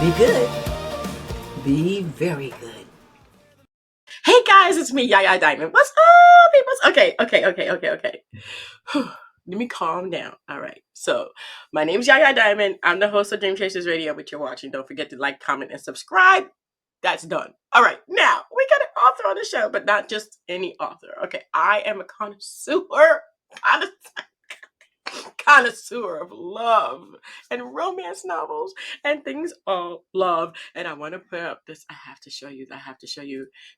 Be good. Be very good. Hey guys, it's me, Yaya Diamond. What's up, people? Okay. Let me calm down. All right. So, my name is Yaya Diamond. I'm the host of Dream Chasers Radio, which you're watching. Don't forget to like, comment, and subscribe. That's done. All right. Now, we got an author on the show, but not just any author. Okay. I am a connoisseur of love and romance novels and things all love. And I want to put up this. I have to show you.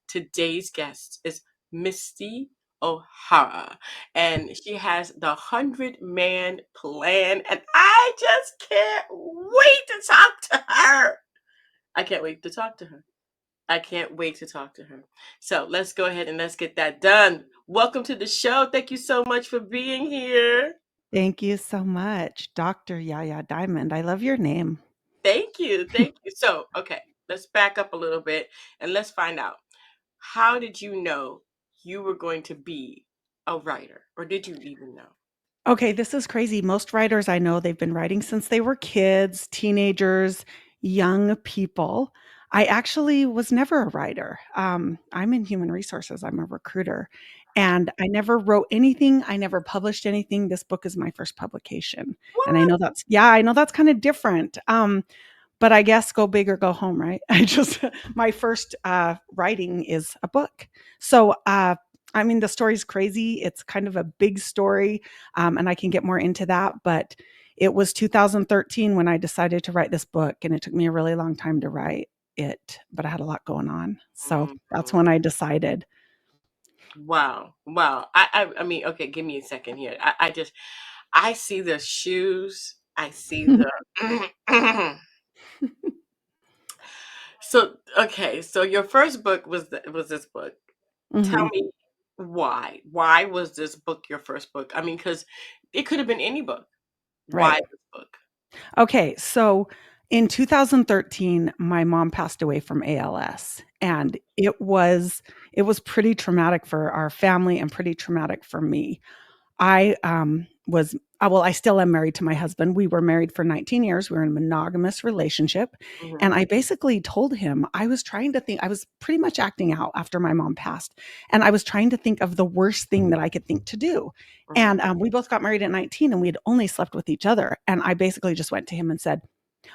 Today's guest is Misty O'Hara, and she has the 100-man plan, and I just can't wait to talk to her. I can't wait to talk to her. I can't wait to talk to her. So let's go ahead and let's get that done. Welcome to the show. Thank you so much for being here. Thank you so much, Dr. Yaya Diamond. I love your name. Thank you. So, okay, let's back up a little bit and let's find out. How did you know you were going to be a writer? Or did you even know? Okay, this is crazy. Most writers I know, they've been writing since they were kids, teenagers, young people. I actually was never a writer. I'm in human resources. I'm a recruiter. And I never wrote anything. I never published anything. This book is my first publication. And What? I know that's kind of different. But I guess go big or go home, right? My first writing is a book. So, I mean, the story's crazy. It's kind of a big story, and I can get more into that. But it was 2013 when I decided to write this book, and it took me a really long time to write it, but I had a lot going on. So that's when I decided. Wow. I mean, okay, give me a second here. I see the shoes. I see the So, okay, so your first book was this book. Tell Mhm. me why. Why was this book your first book? I mean, because it could have been any book. Why Right. this book? Okay, so in 2013, my mom passed away from ALS, and it was pretty traumatic for our family and pretty traumatic for me. I was well, I still am married to my husband. We were married for 19 years. We were in a monogamous relationship. Mhm, And I basically told him I was trying to think, I was pretty much acting out after my mom passed. And I was trying to think of the worst thing that I could think to do. mhm. And we both got married at 19 and we had only slept with each other. And I basically just went to him and said,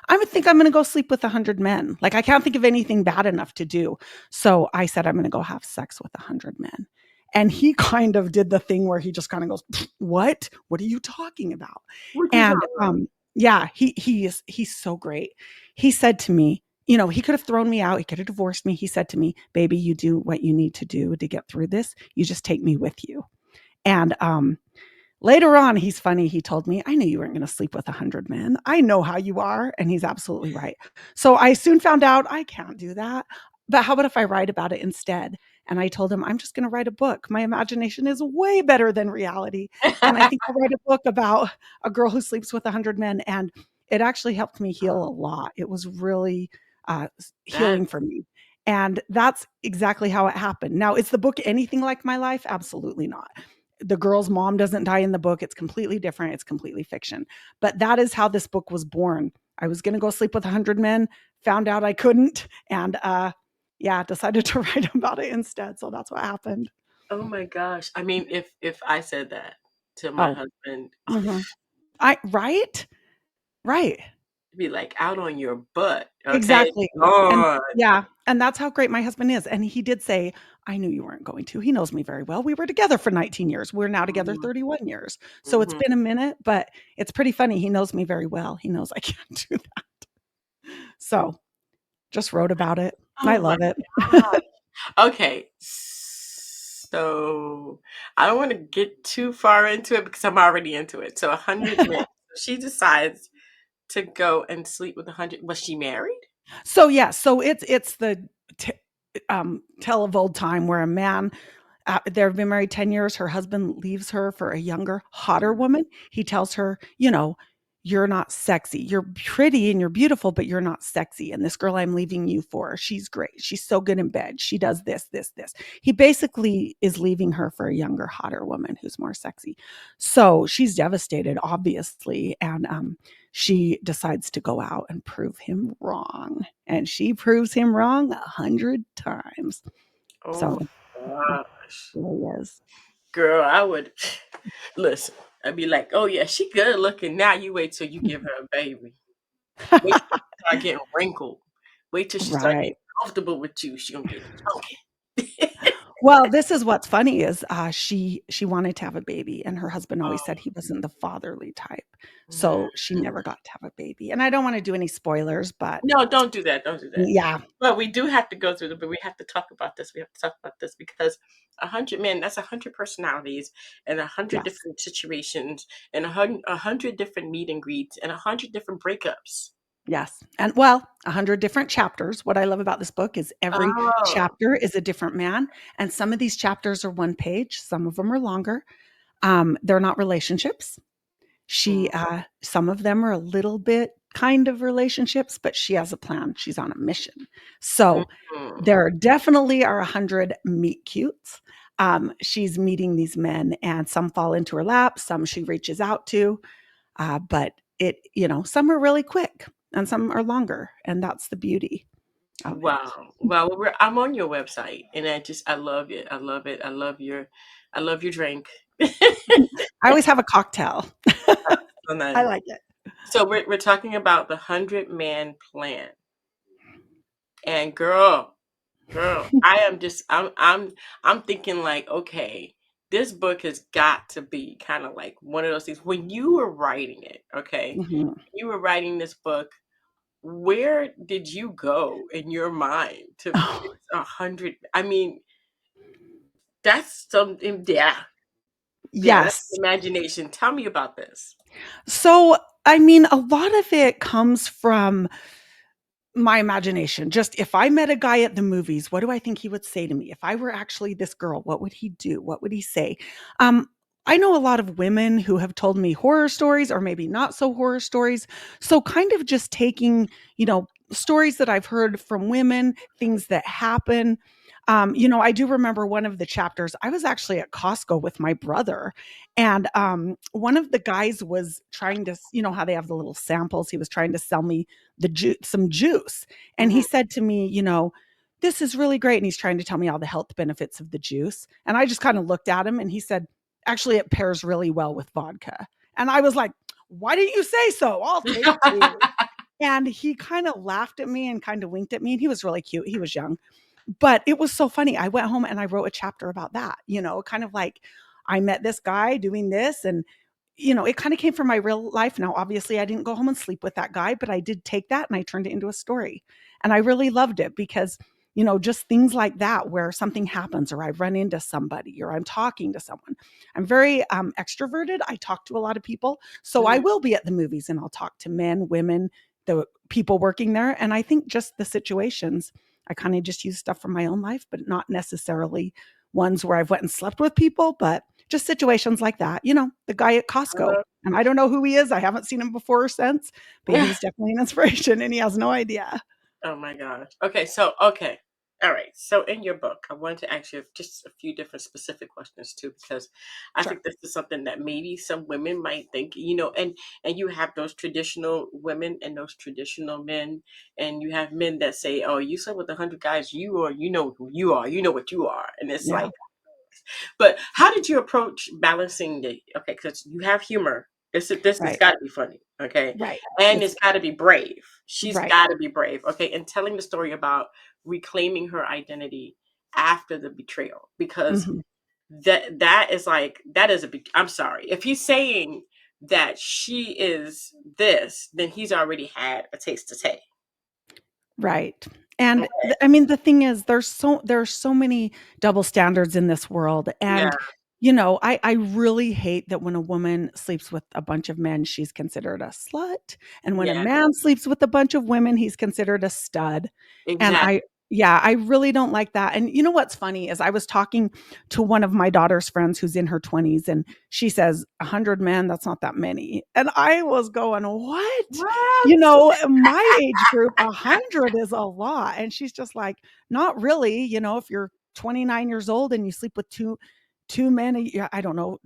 I would think I'm going to go sleep with 100 men. Like, I can't think of anything bad enough to do. So I said, I'm going to go have sex with 100 men. And he kind of did the thing where he just kind of goes, what? What are you talking about? What you And talking about? yeah, he's so great. He said to me, he could have thrown me out. He could have divorced me. He said to me, baby, you do what you need to do to get through this. You just take me with you. And later on, he's funny. He told me, I knew you weren't going to sleep with 100 men. I know how you are. And he's absolutely right. So I soon found out I can't do that. But how about if I write about it instead? And I told him, I'm just going to write a book. My imagination is way better than reality. And I think I'll write a book about a girl who sleeps with 100 men. And it actually helped me heal a lot. It was really healing That's for me. And that's exactly how it happened. Now, is the book anything like my life? Absolutely not. The girl's mom doesn't die in the book. It's completely different. It's completely fiction. But that is how this book was born. I was going to go sleep with 100 men, found out I couldn't, and yeah, decided to write about it instead. So that's what happened. oh my gosh. I mean, if I said that to my Oh, husband, mhm. I right? Right. be like out on your butt. Okay, Exactly. And Lord. yeah, and that's how great my husband is. And he did say, I knew you weren't going to. He knows me very well. We were together for 19 years. We're now together Mhm, 31 years. So it's mhm. been a minute, but it's pretty funny. He knows me very well. He knows I can't do that. So just wrote about it. I Oh my love it. god. Okay, so I don't want to get too far into it because I'm already into it. So 100 men. She decides to go and sleep with 100. Was she married? So yeah, so it's the tell of old time where a man they've been married 10 years. Her husband leaves her for a younger, hotter Mhm. woman. He tells her, you're not sexy. You're pretty and you're beautiful, but you're not sexy. And this girl I'm leaving you for, she's great. She's so good in bed. She does this, this, this. He basically is leaving her for a younger, hotter woman who's more sexy. So she's devastated, obviously. And she decides to go out and prove him wrong. And she proves him wrong 100 times. Oh So my that's gosh. who he is. Girl, I would listen. I'd be like, oh yeah, she good looking. Now you wait till you give her a baby. Wait till she start getting wrinkled. Wait till she start getting Right. comfortable with you. She gonna get chunky. Well, this is what's funny is, she wanted to have a baby, and her husband always said Oh, he wasn't the fatherly type, mm. so she never got to have a baby, and I don't wanna do any spoilers, but No, don't do that. Don't do that. yeah, But we do have to go through the. But we have to talk about this. We have to talk about this because 100 men. That's 100 personalities and 100 yes, different situations and a hundred different meet and greets and 100 different breakups. yes, and well, 100 different chapters. What I love about this book is every Oh. chapter is a different man, and some of these chapters are 1 page, some of them are longer. They're not relationships. She, some of them are a little bit kind of relationships, but she has a plan. She's on a mission. So Mhm. there definitely are 100 meet cutes. She's meeting these men, and some fall into her lap, some she reaches out to, but some are really quick and some are longer, and that's the beauty of it. Wow. Wow. Well, I'm on your website and I love it. I love it. I love your drink. I always have a cocktail. So I nice. like it. So we're talking about the 100 man plan. And girl, I'm thinking like, okay, this book has got to be kind of like one of those things. When you were writing it, okay, Mhm. you were writing this book, where did you go in your mind to fix 100? I mean, that's something, yeah. Yeah, that's Yes. imagination. Tell me about this. So, I mean, a lot of it comes from my imagination. Just if I met a guy at the movies, what do I think he would say to me? If I were actually this girl, what would he do? What would he say? Um, I know a lot of women who have told me horror stories or maybe not so horror stories. So kind of just taking, stories that I've heard from women, things that happen. I do remember one of the chapters. I was actually at Costco with my brother, and one of the guys was trying to, how they have the little samples. He was trying to sell me some juice. And he Mhm. said to me, this is really great. And he's trying to tell me all the health benefits of the juice. And I just kind of looked at him and he said, actually, it pairs really well with vodka. And I was like, why didn't you say so? I'll take two. And he kind of laughed at me and kind of winked at me. And he was really cute. He was young. But it was so funny. I went home and I wrote a chapter about that, kind of like I met this guy doing this, and it kind of came from my real life. Now, obviously, I didn't go home and sleep with that guy, but I did take that and I turned it into a story. And I really loved it because, just things like that where something happens or I run into somebody or I'm talking to someone. I'm very extroverted. I talk to a lot of people. So I Mhm. will be at the movies and I'll talk to men, women, the people working there. And I think just the situations, I kind of just use stuff from my own life, but not necessarily ones where I've went and slept with people, but just situations like that. The guy at Costco, and I don't know who he is. I haven't seen him before or since, but he's definitely an inspiration and he has no idea. Oh my gosh. Okay. All right. So in your book, I wanted to ask you just a few different specific questions too, because I Sure. think this is something that maybe some women might think, and you have those traditional women and those traditional men, and you have men that say, "Oh, you slept with 100 guys, you know who you are, you know what you are," and it's Yeah. like, but how did you approach balancing the okay? Because you have humor. This has Right. got to be funny, okay, Right. and It's it's got to be brave. She's right. got to be brave, okay, and telling the story about reclaiming her identity after the betrayal because Mhm. that is like that is a big. I'm sorry if he's saying that she is this, then he's already had a taste to take. Right. And I mean, the thing is, there's so many double standards in this world. Yeah, And, I really hate that when a woman sleeps with a bunch of men, she's considered a slut. And when a yeah, man sleeps with a bunch of women, he's considered a stud. And exactly. Yeah, I really don't like that. And you know what's funny is I was talking to one of my daughter's friends who's in her 20s, and she says, 100 men, that's not that many. And I was going, what? You What? know, my age group, 100 is a lot. And she's just like, not really. You know, if you're 29 years old and you sleep with two men, I don't know,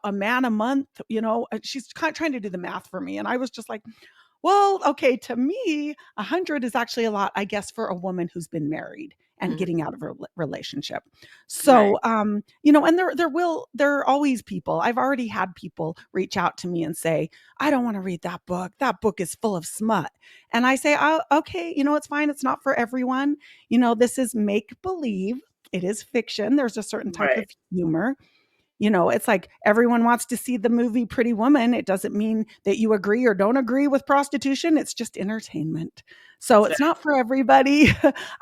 a man a month, you know, she's kind of trying to do the math for me. And I was just like, well, okay, to me, 100 is actually a lot, I guess, for a woman who's been married and Mhm. getting out of a relationship. Right. So, you know, and there are always people. I've already had people reach out to me and say, "I don't want to read that book. That book is full of smut." And I say, "Oh, okay, you know, it's fine. It's not for everyone. You know, this is make believe. It is fiction. There's a certain type Right. of humor. You know, it's like everyone wants to see the movie Pretty Woman. It doesn't mean that you agree or don't agree with prostitution. It's just entertainment. So it's not Exactly. for everybody.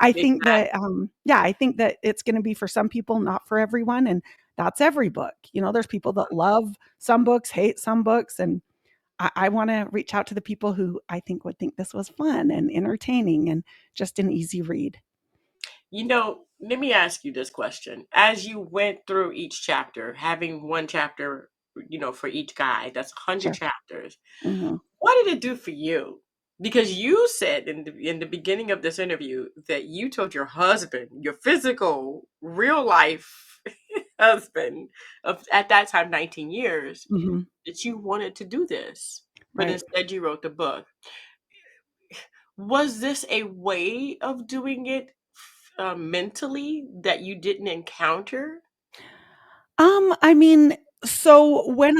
I think that, Exactly. yeah, I think that it's going to be for some people, not for everyone. And that's every book. You know, there's people that love some books, hate some books. And I want to reach out to the people who I think would think this was fun and entertaining and just an easy read. Let me ask you this question. As you went through each chapter, having one chapter, for each guy, that's 100 Sure. chapters. Hmm. What did it do for you? Because you said in the beginning of this interview that you told your husband, your physical, real life husband of at that time 19 years, Hmm. that you wanted to do this, but Right. instead you wrote the book. Was this a way of doing it mentally that you didn't encounter? I mean, so when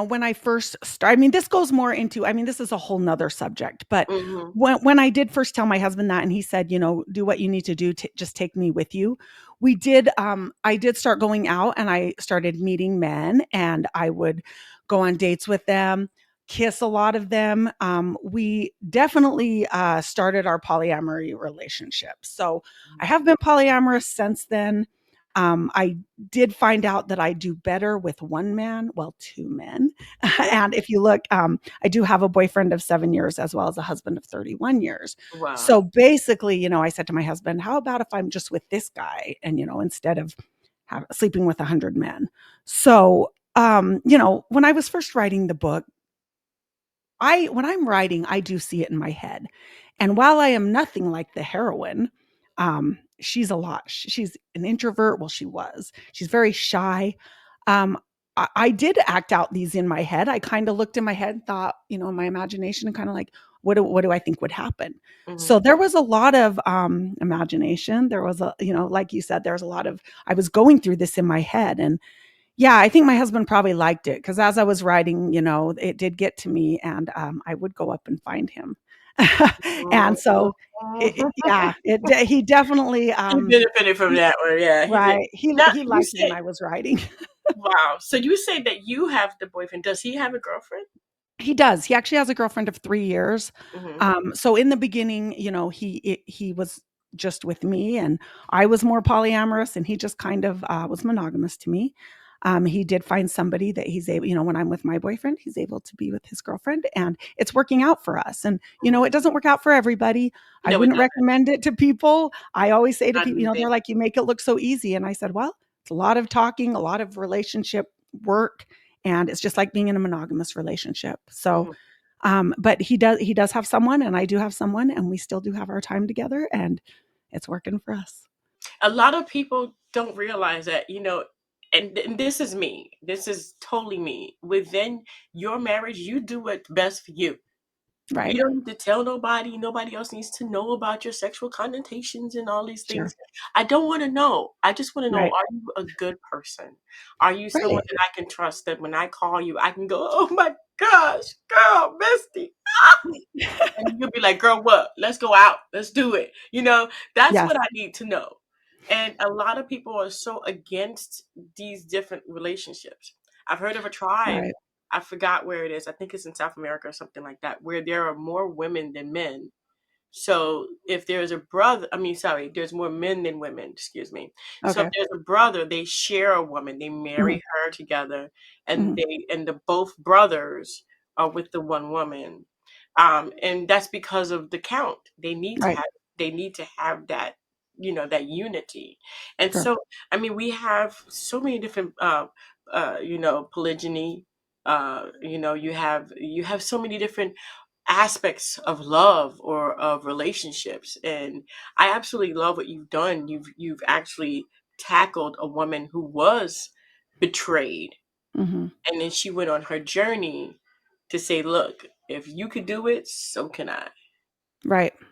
when I first I mean, this goes more into, I mean, this is a whole nother subject, but Hmm. when I did first tell my husband that and he said, you know, do what you need to do to just take me with you. I did start going out and I started meeting men and I would go on dates with them, kiss a lot of them. We definitely started our polyamory relationship. So I have been polyamorous since then. I did find out that I do better with one man, well, two men. And if you look, I do have a boyfriend of 7 years as well as a husband of 31 years. So Wow. basically, you know, I said to my husband, how about if I'm just with this guy and, you know, instead of sleeping with 100 men? So, you know, when I was first writing the book, when I'm writing, I do see it in my head. And while I am nothing like the heroine, she's a lot. She's an introvert. Well, she was. She's very shy. Um, I did act out these in my head. I kind of looked in my head, thought, you know, in my imagination, and kind of like, what do I think would happen? Hmm. So there was a lot of imagination. There was a, you know, like you said, there was a lot of. I was going through this in my head, and yeah, I think my husband probably liked it because as I was writing, you know, it did get to me, and I would go up and find him, and so yeah, he definitely He benefited from he, that one. Yeah, he did. right, Now he you liked it when say, I was writing. wow. So you say that you have the boyfriend. Does he have a girlfriend? He does. He actually has a girlfriend of 3 years. Hmm. So in the beginning, you know, he was just with me, and I was more polyamorous, and he just kind of was monogamous to me. He did find somebody that he's able, you know, when I'm with my boyfriend, he's able to be with his girlfriend, and it's working out for us. And you know, Hmm. it doesn't work out for everybody. I No, it wouldn't doesn't. recommend it to people. I always say to Not people, you know, they're even. like, you make it look so easy, and I said, well, it's a lot of talking, a lot of relationship work, and it's just like being in a monogamous relationship. So Mhm. but he does have someone and I do have someone and we still do have our time together and it's working for us. A lot of people don't realize that, and this is me. This is totally me. Within your marriage, you do what's best for you. You Right. don't need to tell nobody. Nobody else needs to know about your sexual connotations and all these Sure. things. I don't want to know. I just want to know, Right. are you a good person? Are you someone Right. that I can trust that when I call you, I can go, oh my gosh, girl, Misty. And you'll be like, girl, what? Let's go out. Let's do it. That's Yes. what I need to know. And a lot of people are so against these different relationships. I've heard of a tribe. Right. I forgot where it is. I think it's in South America or something like that, where there are more women than men. So if there's a brother, I mean, sorry, there's more men than women, excuse me. So if Okay. there's a brother, they share a woman, they marry Mhm. her together, and Mhm. the both brothers are with the one woman. And that's because of the count. They need to Right. have that, that unity. And Sure. so, I mean, we have so many different polygyny. You have so many different aspects of love or of relationships, and I absolutely love what you've done. You've actually tackled a woman who was betrayed, Hmm. and then she went on her journey to say, look, if you could do it, so can I. Right. Wow.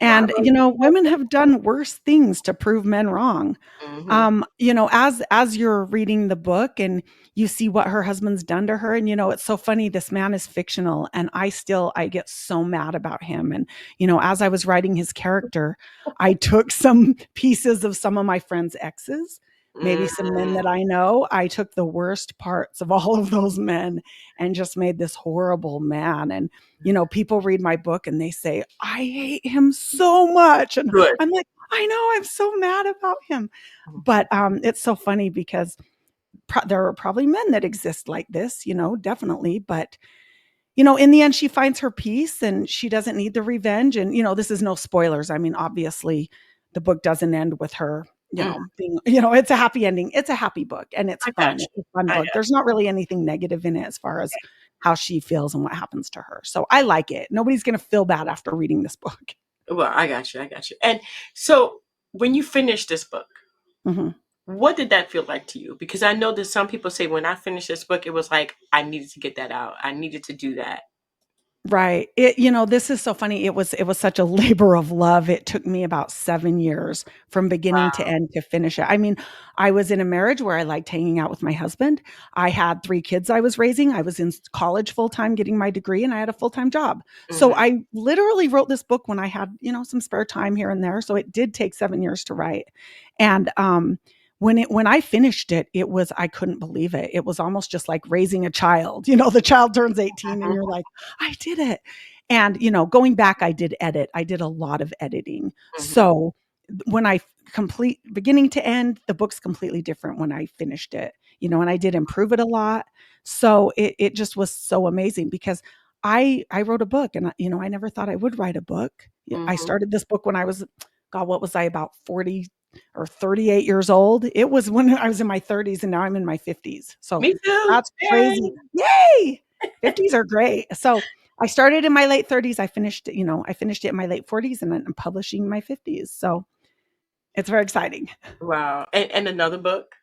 And, women have done worse things to prove men wrong. Mm-hmm. As you're reading the book and you see what her husband's done to her, and it's so funny. This man is fictional, and I get so mad about him. And as I was writing his character, I took some pieces of some of my friends' exes, maybe some men that I know. I took the worst parts of all of those men and just made this horrible man. And people read my book and they say, I hate him so much. And Good. I'm like, I know, I'm so mad about him. But it's so funny because there are probably men that exist like this, definitely. But in the end, she finds her peace and she doesn't need the revenge. And, this is no spoilers. I mean, obviously, the book doesn't end with her, Mm, being, it's a happy ending. It's a happy book and it's I fun. got It's you. a fun I book. got There's not really anything negative in it as far as how she feels and what happens to her. So I like it. Nobody's going to feel bad after reading this book. Well, I got you. I got you. And so, when you finish this book, Mhm. what did that feel like to you? Because I know that some people say when I finished this book, it was like I needed to get that out. I needed to do that. Right. This is so funny. It was such a labor of love. It took me about 7 years from beginning to Wow. end to finish it. I mean, I was in a marriage where I liked hanging out with my husband. I had 3 kids I was raising. I was in college full time getting my degree and I had a full-time job. So Hmm. I literally wrote this book when I had, some spare time here and there. So it did take 7 years to write. And when I finished it, I couldn't believe it. It was almost just like raising a child. The child turns 18 and you're like, I did it. And, going back, I did edit. I did a lot of editing. Hmm. So when I complete beginning to end, the book's completely different when I finished it, and I did improve it a lot. So it just was so amazing because I wrote a book and, I never thought I would write a book. I Hmm. started this book when I was, God, what was I, about 40 or 38 years old? It was when I was in my 30s and now I'm in my 50s. So Me too. that's Yay. crazy. Yay! 50s are great. So I started in my late 30s. I finished it in my late 40s and I'm publishing in my 50s. So it's very exciting. Wow. And another book.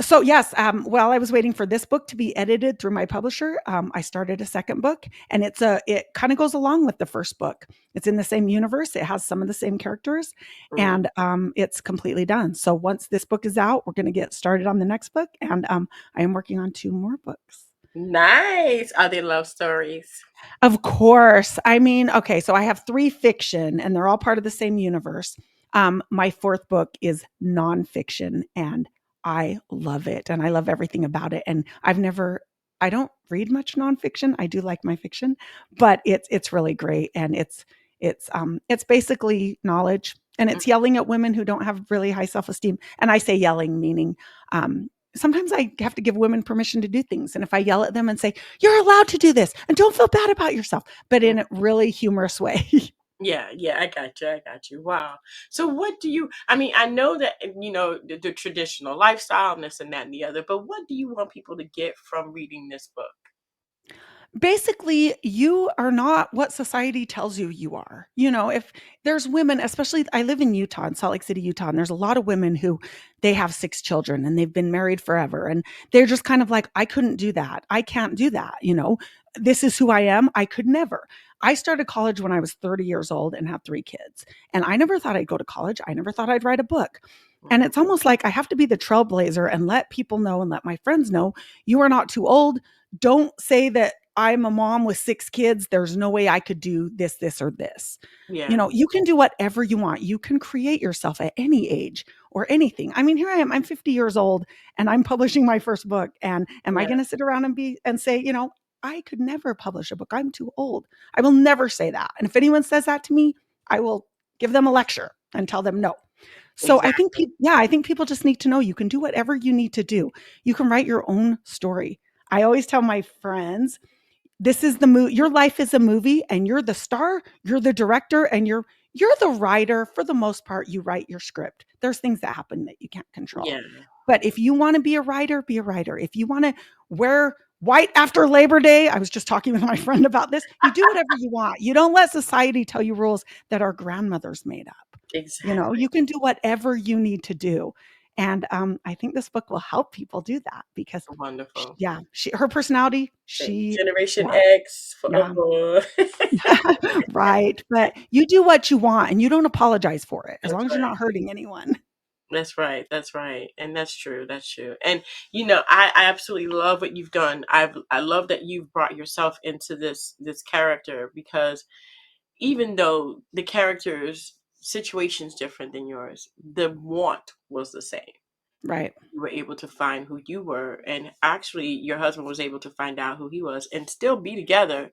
So yes, while I was waiting for this book to be edited through my publisher, I started a second book, and it kind of goes along with the first book. It's in the same universe. It has some of the same characters, Mm. and it's completely done. So once this book is out, we're going to get started on the next book, and I am working on 2 more books. Nice. Are they love stories? Of course. I mean, okay, so I have 3 fiction and they're all part of the same universe. My 4th book is nonfiction and I love it and I love everything about it. And I don't read much nonfiction. I do like my fiction, but it's really great and it's basically knowledge and Mm. it's yelling at women who don't have really high self-esteem. And I say yelling meaning sometimes I have to give women permission to do things. And if I yell at them and say, you're allowed to do this and don't feel bad about yourself, but Mm. in a really humorous way. Yeah, yeah, I got you. I got you. Wow. So, what do you? I mean, I know that the traditional lifestyle and this and that and the other, but what do you want people to get from reading this book? Basically, you are not what society tells you you are. If there's women, especially I live in Utah, in Salt Lake City, Utah, and there's a lot of women who they have 6 children and they've been married forever. And they're just kind of like, I couldn't do that. I can't do that. This is who I am. I could never. I started college when I was 30 years old and have 3 kids. And I never thought I'd go to college. I never thought I'd write a book. And Mhm. it's almost like I have to be the trailblazer and let people know and let my friends know you are not too old. Don't say that I'm a mom with 6 kids. There's no way I could do this, this, or this. Yeah, You can do whatever you want. You can create yourself at any age or anything. I mean, here I am. I'm 50 years old and I'm publishing my first book. And am I yeah, going to sit around and say, I could never publish a book. I'm too old. I will never say that. And if anyone says that to me, I will give them a lecture and tell them no. So I think exactly. I think people just need to know you can do whatever you need to do. You can write your own story. I always tell my friends this is the movie. Your life is a movie, and you're the star, you're the director, and you're the writer. For the most part, you write your script. There's things that happen that you can't control. Yeah, But if you want to be a writer, be a writer. If you want to wear white after Labor Day, I was just talking with my friend about this. You do whatever you want. You don't let society tell you rules that our grandmothers made up. exactly. You can do whatever you need to do. And I think this book will help people do that because, Wonderful. yeah, her personality, Generation yeah, X for yeah, right. But you do what you want and you don't apologize for it as That's long as you're right. not hurting anyone. That's right. That's right. And that's true. That's true. And I absolutely love what you've done. I love that you've brought yourself into this character because even though the character's situation is different than yours, the want was the same. Right, You were able to find who you were, and actually your husband was able to find out who he was and still be together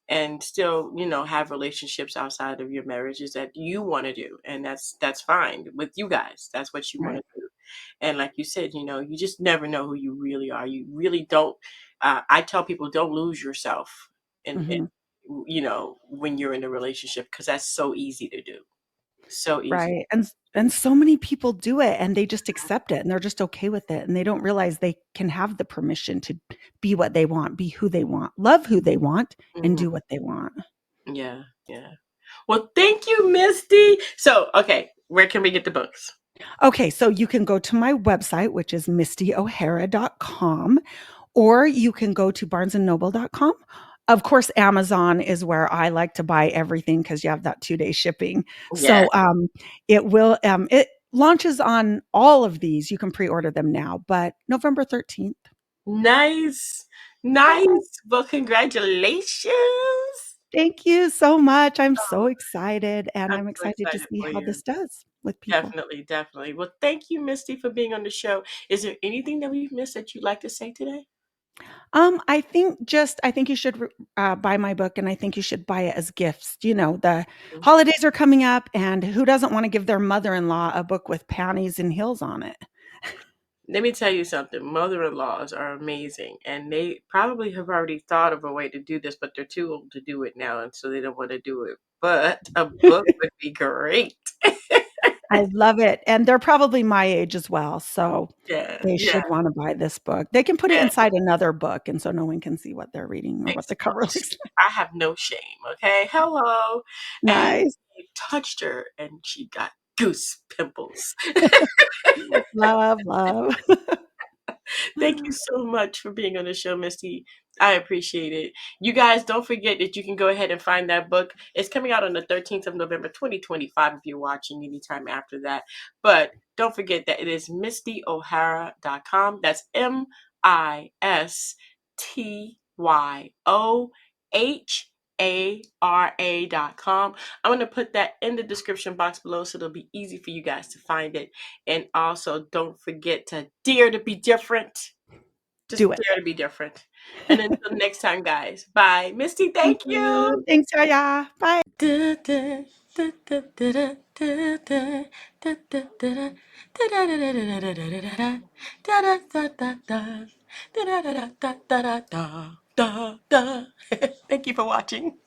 and still have relationships outside of your marriages that you want to do, and that's fine with you guys. That's what you want right. to do. And like you said, you just never know who you really are. You really don't. I tell people, don't lose yourself Hmm. when you're in a relationship, because that's so easy to do, so easy. Right. And so many people do it and they just accept it and they're just okay with it and they don't realize they can have the permission to be what they want, be who they want, love who they want, and Mhm. do what they want. Yeah, yeah. Well, thank you, Misty. So okay, where can we get the books? Okay, so you can go to my website, which is mistyohara.com, or you can go to barnesandnoble.com. Of course, Amazon is where I like to buy everything because you have that 2-day shipping. Yeah. So it launches on all of these. You can pre-order them now, but November 13th. Nice. Yeah. Nice. Well, congratulations. Thank you so much. I'm so Oh, excited, and I'm I'm so excited to excited see for how you. this does with people. Definitely, definitely. Well, thank you, Misty, for being on the show. Is there anything that we've missed that you'd like to say today? I think you should buy my book, and I think you should buy it as gifts. The holidays are coming up, and who doesn't want to give their mother-in-law a book with panties and heels on it? Let me tell you something. Mother-in-laws are amazing, and they probably have already thought of a way to do this, but they're too old to do it now, and so they don't want to do it. But a book would be great. I love it, and they're probably my age as well, so Yeah, they yeah. should want to buy this book. They can put it And inside another book, and so no one can see what they're reading or what the oh, cover looks like. I have no shame. Okay, hello. And Nice. it touched her, and she got goose pimples. Love, love. Thank you so much for being on the show, Misty. I appreciate it. You guys, don't forget that you can go ahead and find that book. It's coming out on the 13th of November, 2025, if you're watching anytime after that. But don't forget that it is mistyohara.com. That's MistyoHara.com. I'm going to put that in the description box below so it'll be easy for you guys to find it. And also, don't forget to dare to be different. Just Do it. dare to be different. And until next time, guys. Bye. Misty, Thank thank you. you. Thanks, Yaya. Bye. Thank you for watching.